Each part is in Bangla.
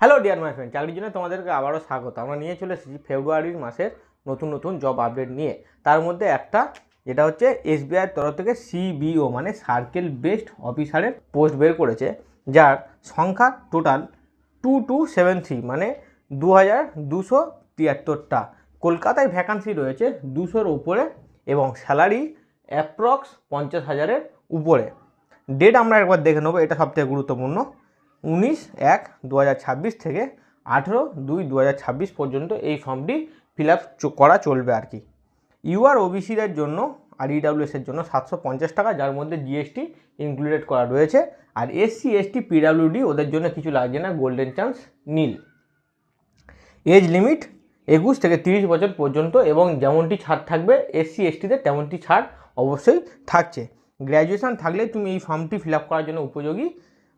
হ্যালো ডিয়ার মাই ফ্রেন্ড, চাকরির জন্য তোমাদেরকে আবারও স্বাগত। আমরা নিয়ে চলে এসেছি ফেব্রুয়ারি মাসের নতুন নতুন জব আপডেট নিয়ে। তার মধ্যে একটা যেটা হচ্ছে এসবিআইয়ের তরফ থেকে সিবিও মানে সার্কেল বেসড অফিসারের পোস্ট বের করেছে, যার সংখ্যা টোটাল 2273 মানে 2273টা। কলকাতায় ভ্যাকান্সি রয়েছে 200-র উপরে এবং স্যালারি অ্যাপ্রক্স 50,000-এর উপরে। ডেট আমরা একবার দেখে নেবো, এটা সবথেকে গুরুত্বপূর্ণ। 19/1/2026 থেকে 18/2/2026 পর্যন্ত এই ফর্মটি ফিল আপ করা চলবে আর কি। ইউআর ওবিসিদের জন্য আর ইডাব্লিউএসের জন্য 750 টাকা, যার মধ্যে জিএসটি ইনক্লুডেড করা রয়েছে। আর এসসি এসটি পিডাব্লিউডি ওদের জন্য কিছু লাগছে না, গোল্ডেন চান্স নীল। এজ লিমিট 21 থেকে 30 বছর পর্যন্ত এবং যেমনটি ছাড় থাকবে এসসি এসটিদের তেমনটি ছাড় অবশ্যই থাকছে। গ্র্যাজুয়েশন থাকলে তুমি এই ফর্মটি ফিল আপ করার জন্য উপযোগী।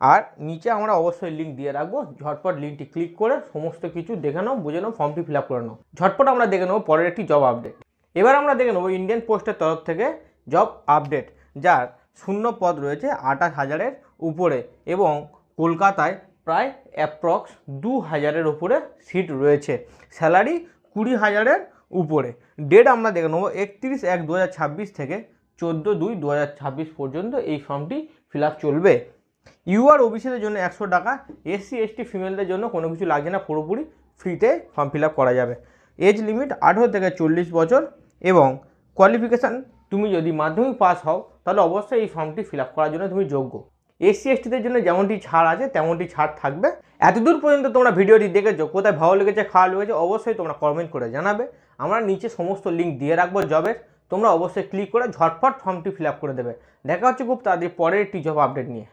আর নিচে আমরা অবশ্যই লিঙ্ক দিয়ে রাখবো, ঝটপট লিঙ্কটি ক্লিক করে সমস্ত কিছু দেখে নাও, বুঝে নাও, ফর্মটি ফিল আপ করে নাও। ঝটপট আমরা দেখে নেবো পরের একটি জব আপডেট। এবার আমরা দেখে নেবো ইন্ডিয়ান পোস্টের তরফ থেকে জব আপডেট, যার শূন্য পদ রয়েছে 28,000-এর উপরে এবং কলকাতায় প্রায় অ্যাপ্রক্স 2,000-এর উপরে সিট রয়েছে। স্যালারি 20,000-এর উপরে। ডেট আমরা দেখে নেবো 31/1/2026 থেকে 14/2/2026 পর্যন্ত এই ফর্মটি ফিল আপ চলবে। ইউআর ওবিসিদের জন্য 100 টাকা, এসসি এসটি ফিমেলদের জন্য কোনো কিছু লাগছে না, পুরোপুরি ফ্রিতে ফর্ম ফিল আপ করা যাবে। এজ লিমিট 18 থেকে 40 বছর এবং কোয়ালিফিকেশান তুমি যদি মাধ্যমিক পাস হও তাহলে অবশ্যই এই ফর্মটি ফিল আপ করার জন্য তুমি যোগ্য। এসসি এসটিদের জন্য যেমনটি ছাড় আছে তেমনটি ছাড় থাকবে। এতদূর পর্যন্ত তোমরা ভিডিওটি দেখেছো, কোথায় ভালো লেগেছে খারাপ লেগেছে অবশ্যই তোমরা কমেন্ট করে জানাবে। আমরা নিচে সমস্ত লিঙ্ক দিয়ে রাখবো জবের, তোমরা অবশ্যই ক্লিক করে ঝটপট ফর্মটি ফিল আপ করে দেবে। দেখা হচ্ছে খুব তাড়াতাড়ি পরের একটি জব আপডেট নিয়ে।